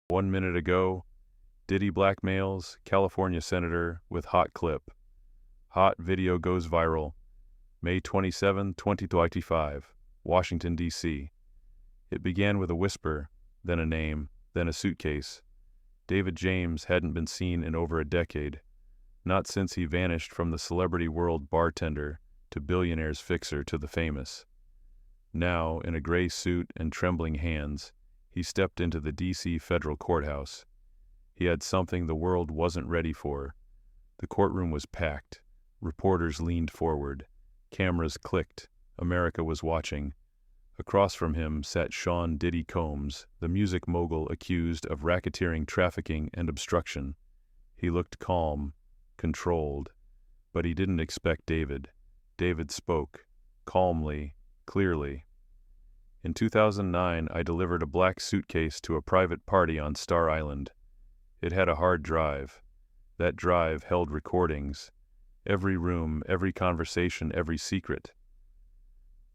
1 minute ago, Diddy blackmails California senator with hot clip. Hot video goes viral. May 27, 2025, Washington, D.C. It began with a whisper, then a name, then a suitcase. David James hadn't been seen in over a decade, not since he vanished from the celebrity world bartender to billionaire's fixer to the famous. Now, in a gray suit and trembling hands, he stepped into the D.C. federal courthouse. He had something the world wasn't ready for. The courtroom was packed. Reporters leaned forward. Cameras clicked. America was watching. Across from him sat Sean Diddy Combs, the music mogul accused of racketeering, trafficking, and obstruction. He looked calm, controlled, but he didn't expect David. David spoke, calmly, clearly. In 2009, I delivered a black suitcase to a private party on Star Island. It had a hard drive. That drive held recordings. Every room, every conversation, every secret.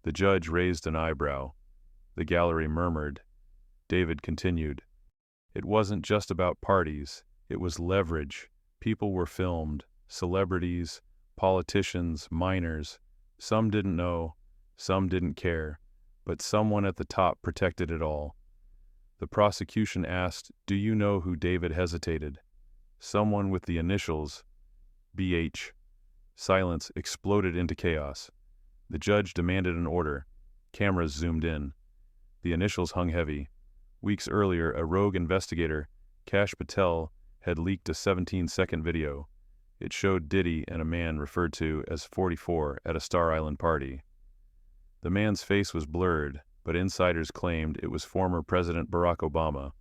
The judge raised an eyebrow. The gallery murmured. David continued. It wasn't just about parties. It was leverage. People were filmed. Celebrities, politicians, minors. Some didn't know. Some didn't care. But someone at the top protected it all. The prosecution asked, "Do you know who David?" Hesitated. "Someone with the initials, BH." Silence exploded into chaos. The judge demanded an order. Cameras zoomed in. The initials hung heavy. Weeks earlier, a rogue investigator, Kash Patel, had leaked a 17-second video. It showed Diddy and a man referred to as 44 at a Star Island party. The man's face was blurred, but insiders claimed it was former President Barack Obama.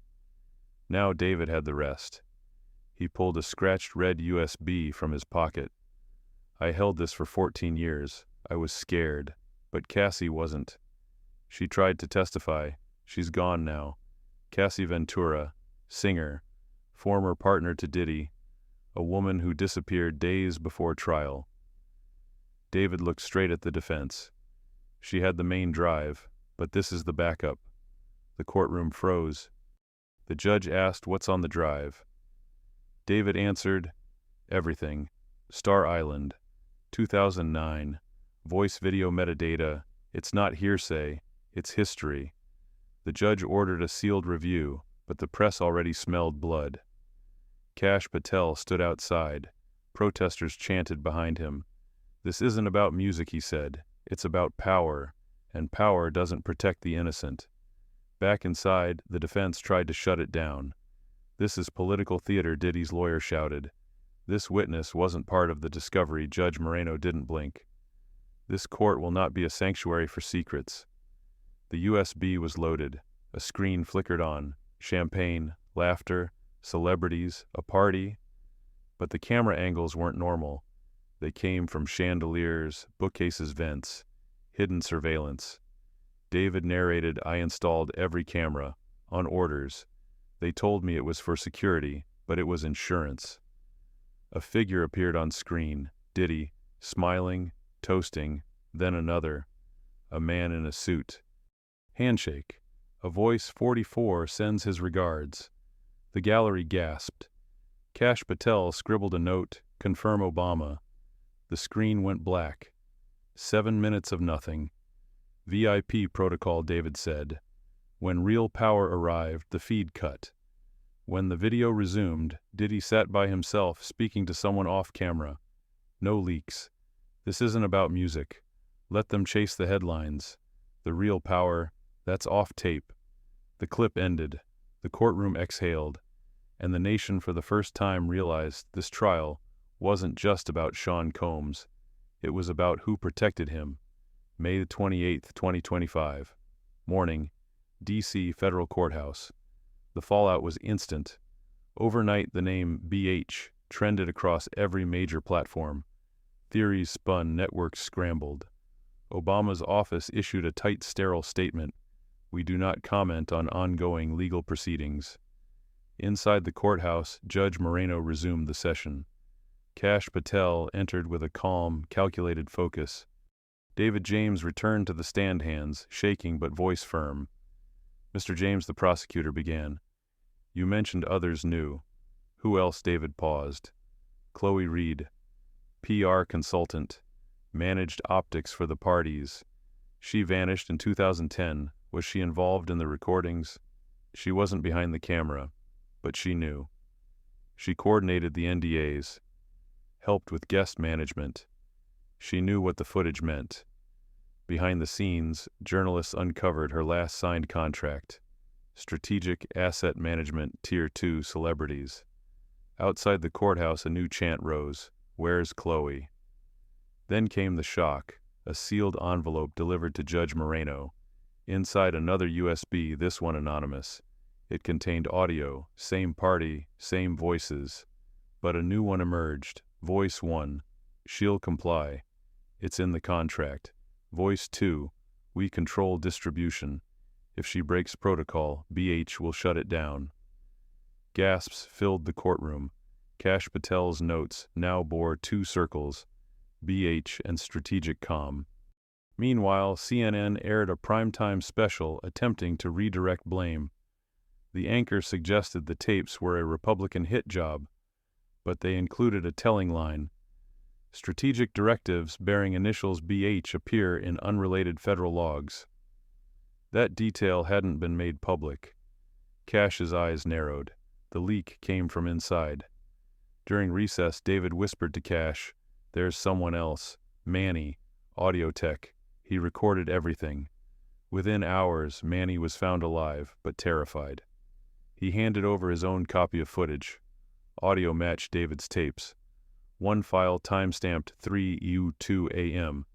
Now David had the rest. He pulled a scratched red USB from his pocket. "I held this for 14 years. I was scared, but Cassie wasn't. She tried to testify. She's gone now. Cassie Ventura, singer, former partner to Diddy, a woman who disappeared days before trial." David looked straight at the defense. "She had the main drive, but this is the backup." The courtroom froze. The judge asked, "What's on the drive?" David answered, "Everything. Star Island, 2009. Voice video metadata. It's not hearsay. It's history." The judge ordered a sealed review, but the press already smelled blood. Kash Patel stood outside. Protesters chanted behind him. "This isn't about music," he said. "It's about power, and power doesn't protect the innocent." Back inside, the defense tried to shut it down. "This is political theater," Diddy's lawyer shouted. "This witness wasn't part of the discovery." Judge Moreno didn't blink. "This court will not be a sanctuary for secrets." The USB was loaded. A screen flickered on. Champagne, laughter, celebrities, a party. But the camera angles weren't normal. They came from chandeliers, bookcases, vents, hidden surveillance. David narrated, "I installed every camera, on orders. They told me it was for security, but it was insurance." A figure appeared on screen, Diddy, smiling, toasting, then another, a man in a suit. Handshake. A voice, "44 sends his regards." The gallery gasped. Kash Patel scribbled a note, "Confirm Obama." The screen went black. 7 minutes of nothing. "VIP protocol," David said. When real power arrived, the feed cut. When the video resumed, Diddy sat by himself speaking to someone off camera. "No leaks. This isn't about music. Let them chase the headlines. The real power, that's off tape." The clip ended. The courtroom exhaled. And the nation for the first time realized this trial wasn't just about Sean Combs. It was about who protected him. May 28, 2025. Morning, D.C. Federal Courthouse. The fallout was instant. Overnight, the name BH trended across every major platform. Theories spun, networks scrambled. Obama's office issued a tight, sterile statement: "We do not comment on ongoing legal proceedings." Inside the courthouse, Judge Moreno resumed the session. Kash Patel entered with a calm, calculated focus. David James returned to the stand, hands shaking but voice firm. "Mr. James," the prosecutor began, You mentioned others knew. Who else? David paused. Chloe Reed, PR consultant, managed optics for the parties. She vanished in 2010. Was she involved in the recordings? She wasn't behind the camera, but she knew. She coordinated the NDAs, helped with guest management. She knew what the footage meant. Behind the scenes, journalists uncovered her last signed contract. Strategic Asset Management Tier 2 celebrities. Outside the courthouse, a new chant rose. Where's Chloe? Then came the shock. A sealed envelope delivered to Judge Moreno. Inside another USB, this one anonymous. It contained audio, same party, same voices. But a new one emerged. Voice 1. She'll comply. It's in the contract. Voice 2. We control distribution. If she breaks protocol, BH will shut it down. Gasps filled the courtroom. Kash Patel's notes now bore 2 circles, BH and Strategic Comm. Meanwhile, CNN aired a primetime special attempting to redirect blame. The anchor suggested the tapes were a Republican hit job, but they included a telling line. Strategic directives bearing initials BH appear in unrelated federal logs. That detail hadn't been made public. Kash's eyes narrowed. The leak came from inside. During recess, David whispered to Kash, "There's someone else. Manny, audio tech. He recorded everything." Within hours, Manny was found alive, but terrified. He handed over his own copy of footage. Audio matched David's tapes. One file, time-stamped 3:02 a.m.,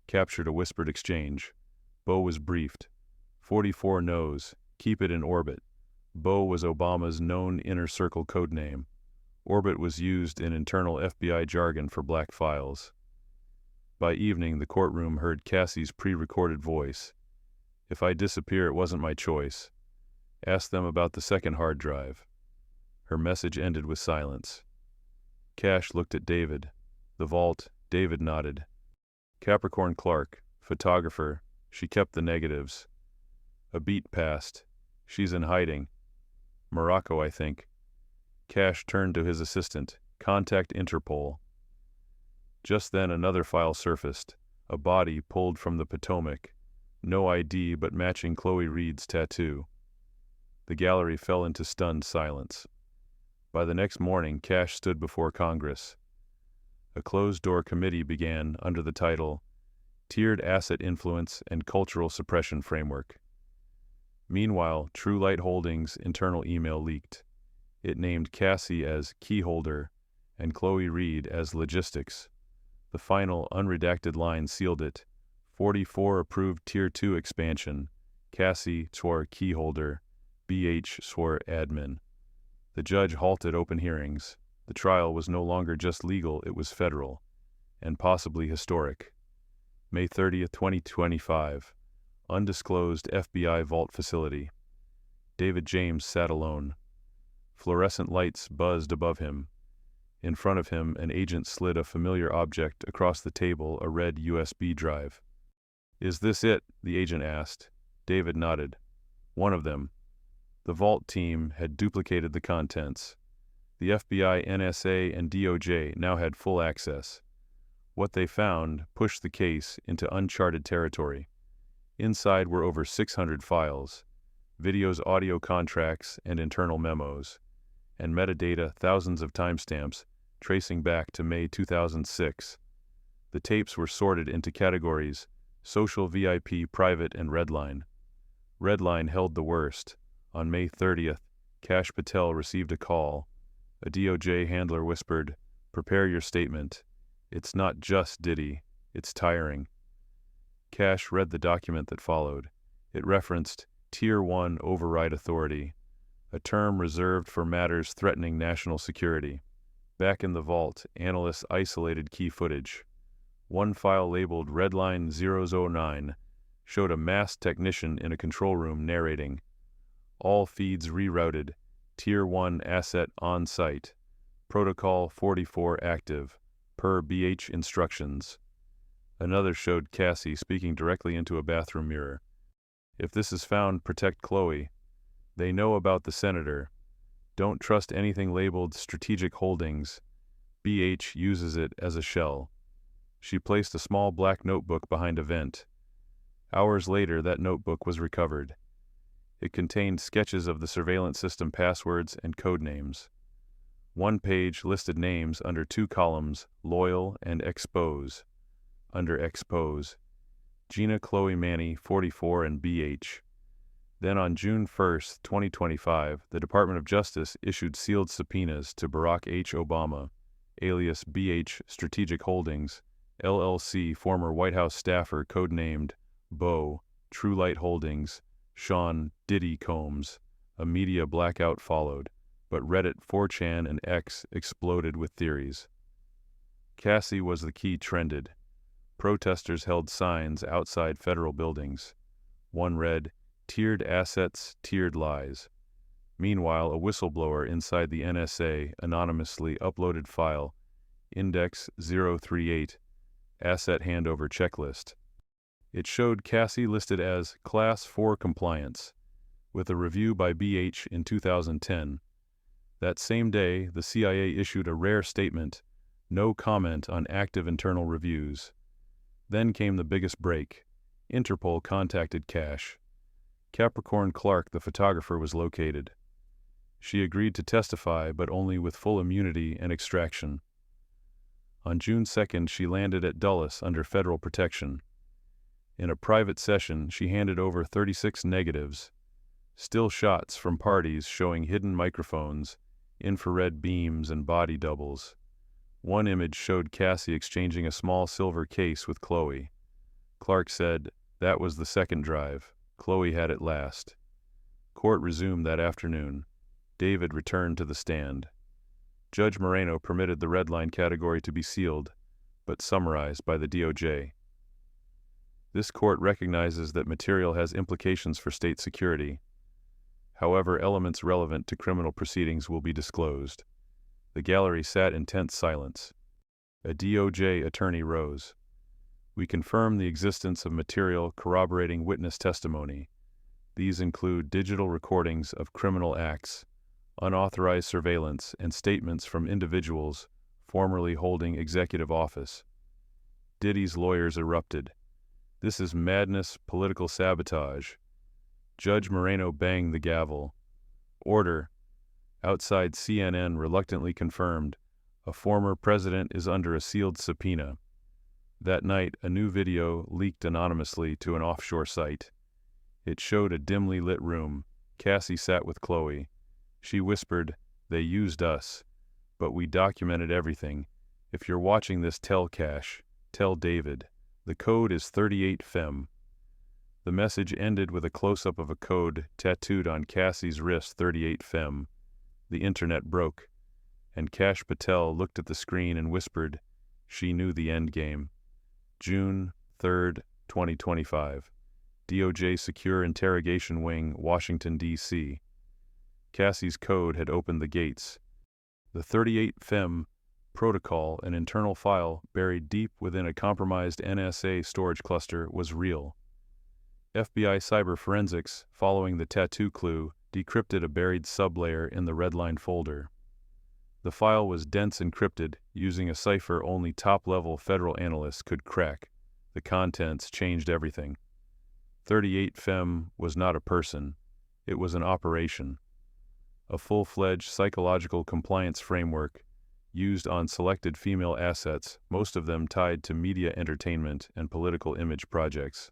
captured a whispered exchange. Bo was briefed. 44 knows. Keep it in orbit. Bo was Obama's known inner circle code name. Orbit was used in internal FBI jargon for black files. By evening, the courtroom heard Cassie's pre-recorded voice. "If I disappear, it wasn't my choice. Ask them about the second hard drive." Her message ended with silence. Kash looked at David. The vault. David nodded. Capricorn Clark, photographer. She kept the negatives. A beat passed. She's in hiding. Morocco, I think. Kash turned to his assistant. Contact Interpol. Just then another file surfaced. A body pulled from the Potomac. No ID but matching Chloe Reed's tattoo. The gallery fell into stunned silence. By the next morning, Kash stood before Congress. A closed-door committee began under the title Tiered Asset Influence and Cultural Suppression Framework. Meanwhile, True Light Holdings' internal email leaked. It named Cassie as keyholder and Chloe Reed as logistics. The final, unredacted line sealed it. 44 approved Tier 2 expansion. Cassie swore keyholder. BH swore admin. The judge halted open hearings. The trial was no longer just legal, it was federal, and possibly historic. May 30th, 2025. Undisclosed FBI vault facility. David James sat alone. Fluorescent lights buzzed above him. In front of him, an agent slid a familiar object across the table, a red USB drive. "Is this it?" the agent asked. David nodded. "One of them." The vault team had duplicated the contents. The FBI, NSA, and DOJ now had full access. What they found pushed the case into uncharted territory. Inside were over 600 files, videos, audio contracts, and internal memos, and metadata, thousands of timestamps, tracing back to May 2006. The tapes were sorted into categories: social, VIP, private, and redline. Redline held the worst. On May 30th, Kash Patel received a call. A DOJ handler whispered, "Prepare your statement. It's not just Diddy, it's tiring." Kash read the document that followed. It referenced Tier 1 Override Authority, a term reserved for matters threatening national security. Back in the vault, analysts isolated key footage. One file labeled Redline 009 showed a masked technician in a control room narrating. All feeds rerouted. Tier 1 asset on site. Protocol 44 active. Per BH instructions. Another showed Cassie speaking directly into a bathroom mirror. "If this is found, protect Chloe. They know about the senator. Don't trust anything labeled strategic holdings. BH uses it as a shell. She placed a small black notebook behind a vent. Hours later, that notebook was recovered. It contained sketches of the surveillance system passwords and code names. One page listed names under two columns, Loyal and Expose. Under Expose, Gina Chloe Manny, 44, and BH. Then on June 1, 2025, the Department of Justice issued sealed subpoenas to Barack H. Obama, alias BH Strategic Holdings, LLC, former White House staffer codenamed Bo, True Light Holdings, Sean Diddy Combs. A media blackout followed, but Reddit, 4chan, and X exploded with theories. Cassie was the key trended. Protesters held signs outside federal buildings. One read, "Tiered assets, tiered lies." Meanwhile, a whistleblower inside the NSA anonymously uploaded file, Index 038, Asset Handover Checklist. It showed Cassie listed as Class 4 compliance, with a review by BH in 2010. That same day, the CIA issued a rare statement, no comment on active internal reviews. Then came the biggest break. Interpol contacted Cash. Capricorn Clark, the photographer, was located. She agreed to testify, but only with full immunity and extraction. On June 2nd, she landed at Dulles under federal protection. In a private session, she handed over 36 negatives, still shots from parties showing hidden microphones, infrared beams, and body doubles. One image showed Cassie exchanging a small silver case with Chloe. Clark said, "That was the second drive. Chloe had it last." Court resumed that afternoon. David returned to the stand. Judge Moreno permitted the red line category to be sealed, but summarized by the DOJ. This court recognizes that material has implications for state security. However, elements relevant to criminal proceedings will be disclosed. The gallery sat in tense silence. A DOJ attorney rose. "We confirm the existence of material corroborating witness testimony. These include digital recordings of criminal acts, unauthorized surveillance, and statements from individuals formerly holding executive office." Diddy's lawyers erupted. "This is madness, political sabotage." Judge Moreno banged the gavel. "Order." Outside, CNN reluctantly confirmed, "A former president is under a sealed subpoena." That night, a new video leaked anonymously to an offshore site. It showed a dimly lit room. Cassie sat with Chloe. She whispered, "They used us, but we documented everything. If you're watching this, tell Cash, tell David. The code is 38 Fem." The message ended with a close-up of a code tattooed on Cassie's wrist, 38 Fem. The internet broke, and Cash Patel looked at the screen and whispered, she knew the end game. June 3, 2025. DOJ Secure Interrogation Wing, Washington, D.C. Cassie's code had opened the gates. The 38 Fem protocol, an internal file buried deep within a compromised NSA storage cluster, was real. FBI cyber forensics, following the tattoo clue, decrypted a buried sublayer in the redline folder. The file was dense encrypted, using a cipher only top-level federal analysts could crack. The contents changed everything. 38 Fem was not a person. It was an operation. A full-fledged psychological compliance framework used on selected female assets, most of them tied to media entertainment and political image projects.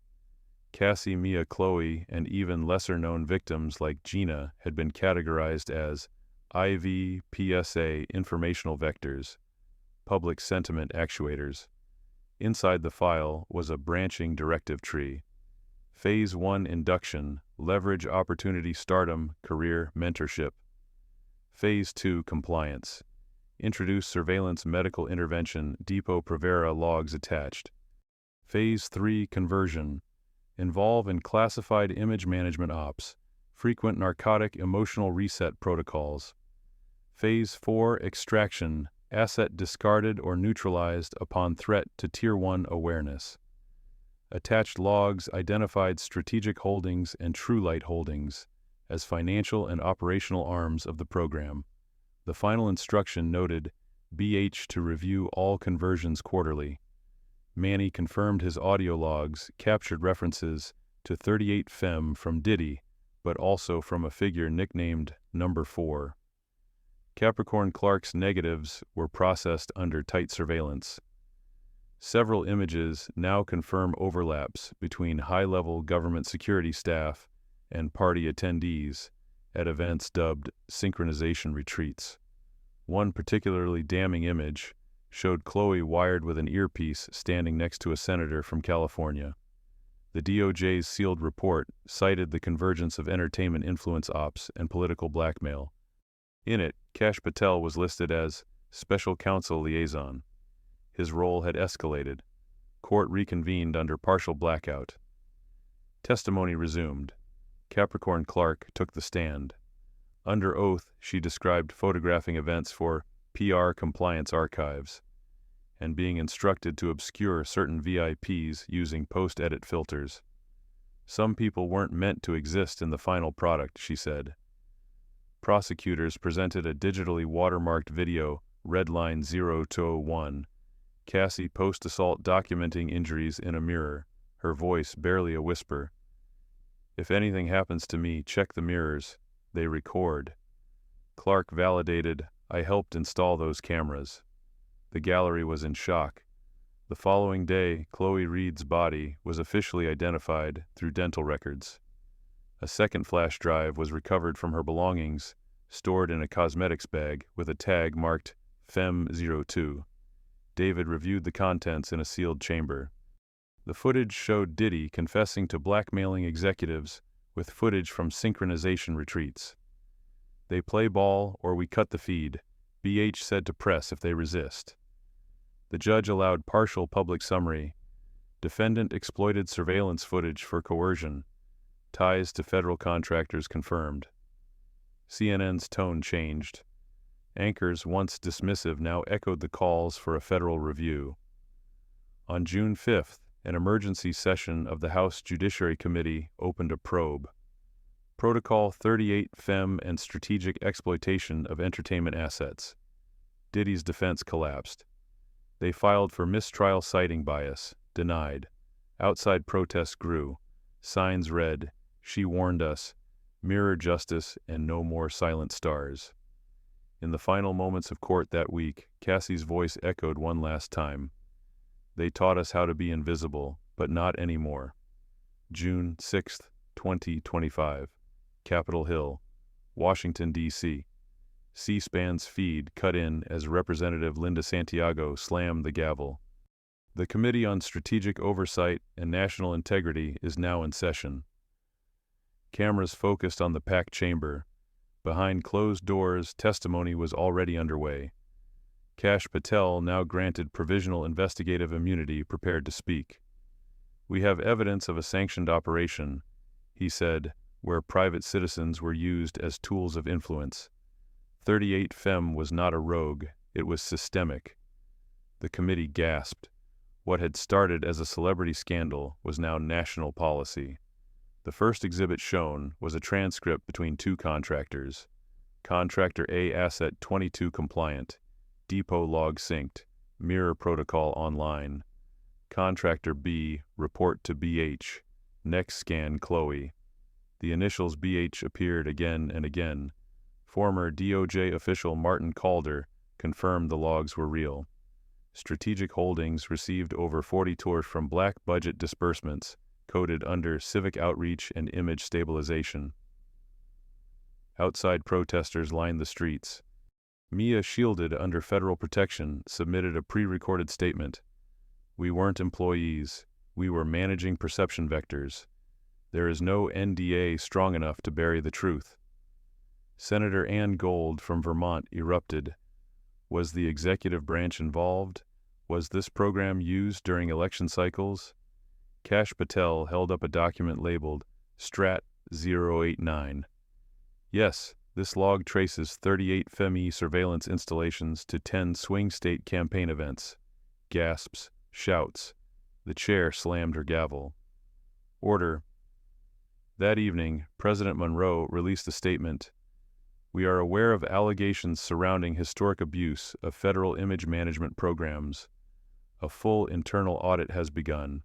Cassie, Mia, Chloe, and even lesser-known victims like Gina had been categorized as IV, PSA informational vectors, public sentiment actuators. Inside the file was a branching directive tree. Phase 1 induction, leverage opportunity stardom, career mentorship. Phase 2 compliance. Introduce surveillance medical intervention, Depot Provera logs attached. Phase 3 conversion. Involve in classified image management ops, frequent narcotic emotional reset protocols. Phase 4 extraction, asset discarded or neutralized upon threat to Tier 1 awareness. Attached logs identified strategic holdings and True Light holdings, as financial and operational arms of the program. The final instruction noted BH to review all conversions quarterly. Manny confirmed his audio logs captured references to 38 Fem from Diddy, but also from a figure nicknamed Number 4. Capricorn Clark's negatives were processed under tight surveillance. Several images now confirm overlaps between high-level government security staff and party attendees at events dubbed synchronization retreats. One particularly damning image showed Chloe wired with an earpiece standing next to a senator from California. The DOJ's sealed report cited the convergence of entertainment influence ops and political blackmail. In it, Kash Patel was listed as Special Counsel Liaison. His role had escalated. Court reconvened under partial blackout. Testimony resumed. Capricorn Clark took the stand. Under oath, she described photographing events for PR compliance archives and being instructed to obscure certain VIPs using post-edit filters. Some people weren't meant to exist in the final product, she said. Prosecutors presented a digitally watermarked video, Redline 0201, Cassie post-assault documenting injuries in a mirror, her voice barely a whisper. If anything happens to me, check the mirrors. They record. Clark validated, I helped install those cameras. The gallery was in shock. The following day, Chloe Reed's body was officially identified through dental records. A second flash drive was recovered from her belongings, stored in a cosmetics bag with a tag marked Fem02. David reviewed the contents in a sealed chamber. The footage showed Diddy confessing to blackmailing executives with footage from synchronization retreats. They play ball or we cut the feed, BH said to press if they resist. The judge allowed partial public summary. Defendant exploited surveillance footage for coercion. Ties to federal contractors confirmed. CNN's tone changed. Anchors once dismissive now echoed the calls for a federal review. On June 5th, an emergency session of the House Judiciary Committee opened a probe. Protocol 38 Fem and strategic exploitation of entertainment assets. Diddy's defense collapsed. They filed for mistrial citing bias, denied. Outside protests grew. Signs read, She warned us, mirror justice and no more silent stars. In the final moments of court that week, Cassie's voice echoed one last time. They taught us how to be invisible, but not anymore. June 6, 2025. Capitol Hill, Washington, D.C. C-SPAN's feed cut in as Representative Linda Santiago slammed the gavel. The Committee on Strategic Oversight and National Integrity is now in session. Cameras focused on the packed chamber. Behind closed doors, testimony was already underway. Kash Patel, now granted provisional investigative immunity, prepared to speak. We have evidence of a sanctioned operation, he said, where private citizens were used as tools of influence. 38 Fem was not a rogue, it was systemic. The committee gasped. What had started as a celebrity scandal was now national policy. The first exhibit shown was a transcript between two contractors. Contractor A Asset 22 compliant, depot log synced, mirror protocol online. Contractor B report to BH, next scan Chloe. The initials BH appeared again and again. Former DOJ official Martin Calder confirmed the logs were real. Strategic Holdings received over 40 tours from black budget disbursements, coded under civic outreach and image stabilization. Outside protesters lined the streets. Mia, shielded under federal protection, submitted a pre-recorded statement. We weren't employees. We were managing perception vectors. There is no NDA strong enough to bury the truth. Senator Ann Gold from Vermont erupted. Was the executive branch involved? Was this program used during election cycles? Kash Patel held up a document labeled Strat 089. Yes, this log traces 38 FEMI surveillance installations to 10 swing state campaign events. Gasps, shouts. The chair slammed her gavel. Order. That evening, President Monroe released a statement. We are aware of allegations surrounding historic abuse of federal image management programs. A full internal audit has begun.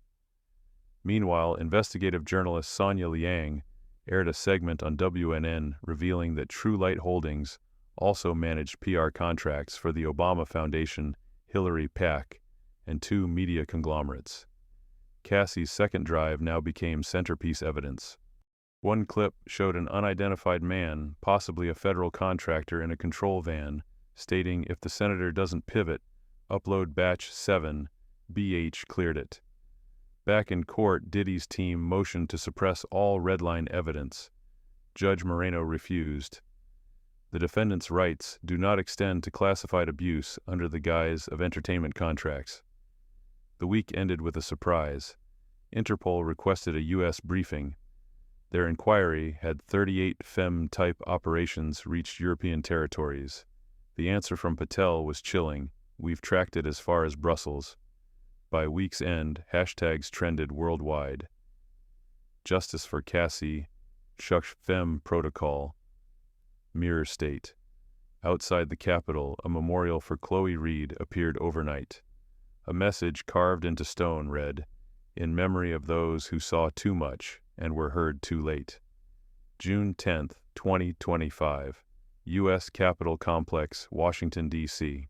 Meanwhile, investigative journalist Sonia Liang aired a segment on WNN revealing that True Light Holdings also managed PR contracts for the Obama Foundation, Hillary PAC, and two media conglomerates. Cassie's second drive now became centerpiece evidence. One clip showed an unidentified man, possibly a federal contractor in a control van, stating if the senator doesn't pivot, upload batch 7, BH cleared it. Back in court, Diddy's team motioned to suppress all redline evidence. Judge Moreno refused. The defendant's rights do not extend to classified abuse under the guise of entertainment contracts. The week ended with a surprise. Interpol requested a U.S. briefing. Their inquiry had 38 FEM-type operations reached European territories. The answer from Patel was chilling. We've tracked it as far as Brussels. By week's end, hashtags trended worldwide. Justice for Cassie, Chuck Fem Protocol. Mirror State. Outside the Capitol, a memorial for Chloe Reed appeared overnight. A message carved into stone read, "In memory of those who saw too much and were heard too late." June 10, 2025. U.S. Capitol Complex, Washington, D.C.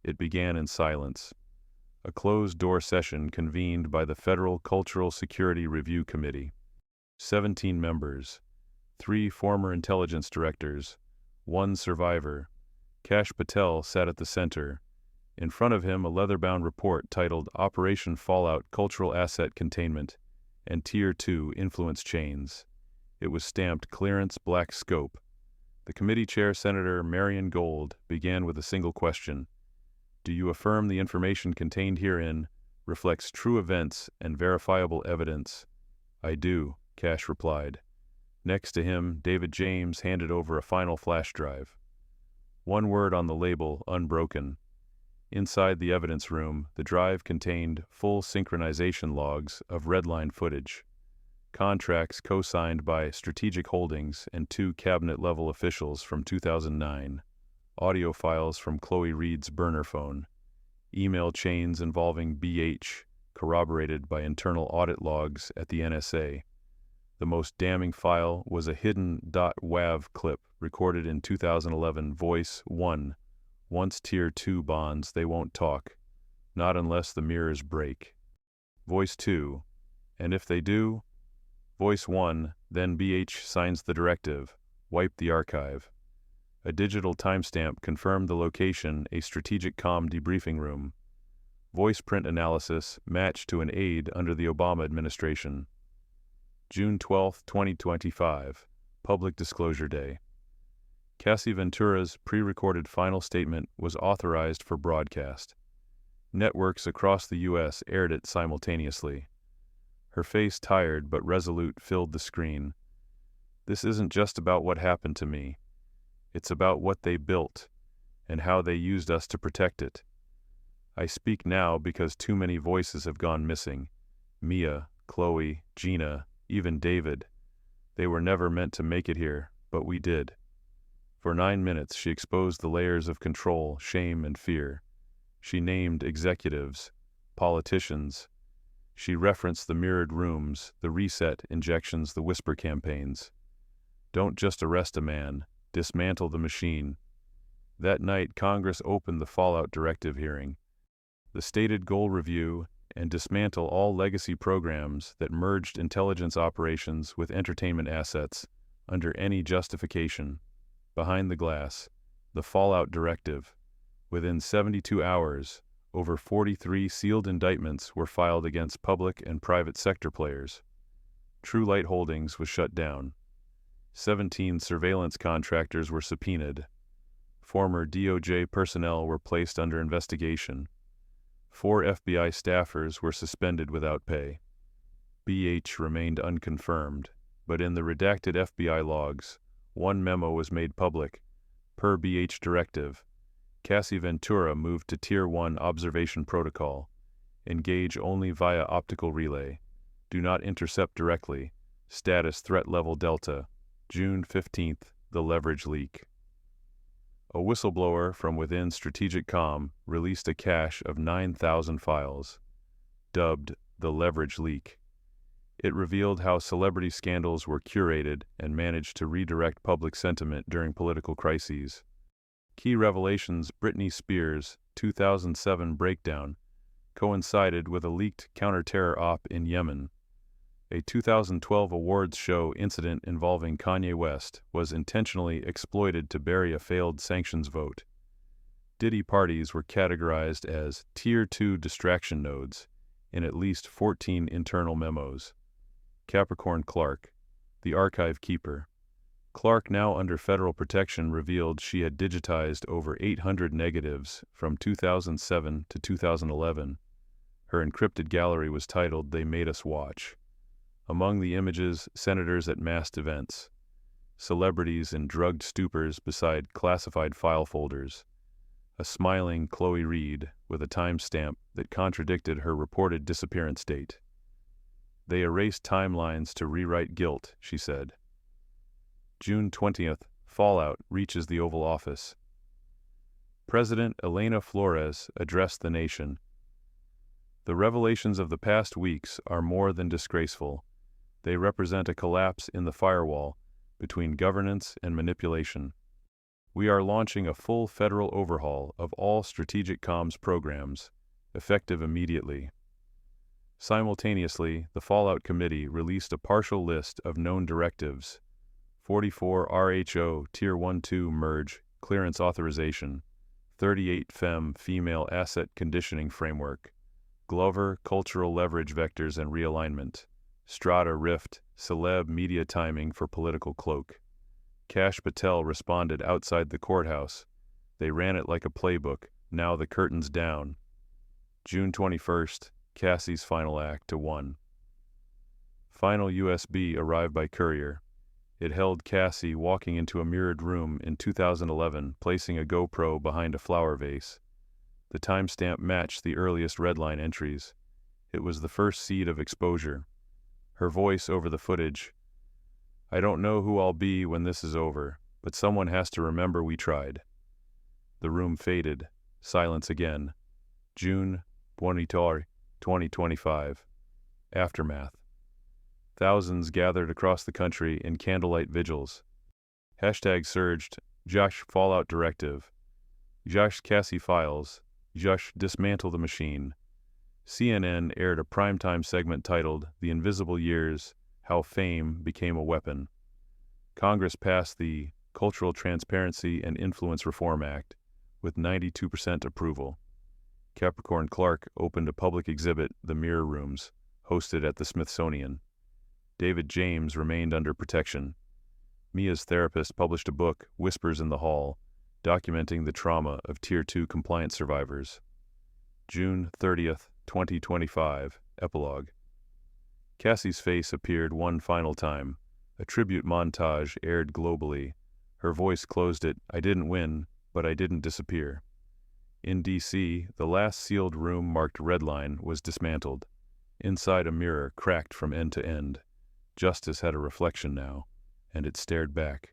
It began in silence. A closed-door session convened by the Federal Cultural Security Review Committee. 17 members. 3 former intelligence directors. 1 survivor. Kash Patel sat at the center. In front of him, a leather-bound report titled Operation Fallout Cultural Asset Containment and Tier 2 Influence Chains. It was stamped Clearance Black Scope. The committee chair, Senator Marion Gold, began with a single question. Do you affirm the information contained herein reflects true events and verifiable evidence? I do, Kash replied. Next to him, David James handed over a final flash drive. One word on the label, unbroken. Inside the evidence room, the drive contained full synchronization logs of redline footage, contracts co-signed by Strategic Holdings and 2 cabinet-level officials from 2009, audio files from Chloe Reed's burner phone, email chains involving BH, corroborated by internal audit logs at the NSA. The most damning file was a hidden .wav clip recorded in 2011, Voice 1. Once Tier 2 bonds, they won't talk. Not unless the mirrors break. Voice 2. And if they do? Voice 1, then BH signs the directive. Wipe the archive. A digital timestamp confirmed the location, a strategic comm debriefing room. Voice print analysis matched to an aide under the Obama administration. June 12, 2025, Public Disclosure Day. Cassie Ventura's pre-recorded final statement was authorized for broadcast. Networks across the U.S. aired it simultaneously. Her face, tired but resolute, filled the screen. This isn't just about what happened to me. It's about what they built, and how they used us to protect it. I speak now because too many voices have gone missing. Mia, Chloe, Gina, even David. They were never meant to make it here, but we did. For 9 minutes she exposed the layers of control, shame, and fear. She named executives, politicians. She referenced the mirrored rooms, the reset injections, the whisper campaigns. Don't just arrest a man. Dismantle the machine. That night, Congress opened the Fallout Directive hearing. The stated goal: review and dismantle all legacy programs that merged intelligence operations with entertainment assets under any justification. Behind the glass, the Fallout Directive. Within 72 hours, over 43 sealed indictments were filed against public and private sector players. True Light Holdings was shut down. 17 surveillance contractors were subpoenaed. Former DOJ personnel were placed under investigation. 4 FBI staffers were suspended without pay. BH remained unconfirmed, but in the redacted FBI logs, one memo was made public. Per BH directive, Cassie Ventura moved to Tier 1 observation protocol. Engage only via optical relay. Do not intercept directly. Status threat level Delta. June 15th, the leverage leak. A whistleblower from within Strategic Comm released a cache of 9,000 files, dubbed the leverage leak. It revealed how celebrity scandals were curated and managed to redirect public sentiment during political crises. Key revelations: Britney Spears' 2007 breakdown coincided with a leaked counter-terror op in Yemen. A 2012 awards show incident involving Kanye West was intentionally exploited to bury a failed sanctions vote. Diddy parties were categorized as Tier 2 distraction nodes in at least 14 internal memos. Capricorn Clark, the archive keeper. Clark, now under federal protection, revealed she had digitized over 800 negatives from 2007 to 2011. Her encrypted gallery was titled "They Made Us Watch." Among the images, senators at massed events, celebrities in drugged stupors beside classified file folders, a smiling Chloe Reed with a timestamp that contradicted her reported disappearance date. "They erased timelines to rewrite guilt," she said. June 20th, fallout reaches the Oval Office. President Elena Flores addressed the nation. The revelations of the past weeks are more than disgraceful. They represent a collapse in the firewall between governance and manipulation. We are launching a full federal overhaul of all strategic comms programs, effective immediately. Simultaneously, the Fallout Committee released a partial list of known directives: 44 RHO Tier 1-2 merge clearance authorization, 38 female asset conditioning framework, Glover cultural leverage vectors and realignment, Strata Rift celeb media timing for political cloak. Kash Patel responded outside the courthouse. They ran it like a playbook. Now the curtain's down. June 21st, Cassie's final act to 1. Final USB arrived by courier. It held Cassie walking into a mirrored room in 2011, placing a GoPro behind a flower vase. The timestamp matched the earliest redline entries. It was the first seed of exposure. Her voice over the footage: "I don't know who I'll be when this is over, but someone has to remember we tried." The room faded. Silence again. June 23, 2025. Aftermath. Thousands gathered across the country in candlelight vigils. Hashtag surged. Josh Fallout Directive. Josh Cassie Files. Josh Dismantle the Machine. CNN aired a primetime segment titled "The Invisible Years: How Fame Became a Weapon." Congress passed the Cultural Transparency and Influence Reform Act with 92% approval. Capricorn Clark opened a public exhibit, The Mirror Rooms, hosted at the Smithsonian. David James remained under protection. Mia's therapist published a book, Whispers in the Hall, documenting the trauma of Tier 2 compliance survivors. June 30th, 2025, Epilogue. Cassie's face appeared one final time. A tribute montage aired globally. Her voice closed it: "I didn't win, but I didn't disappear." In D.C., the last sealed room marked Redline was dismantled. Inside, a mirror cracked from end to end. Justice had a reflection now, and it stared back.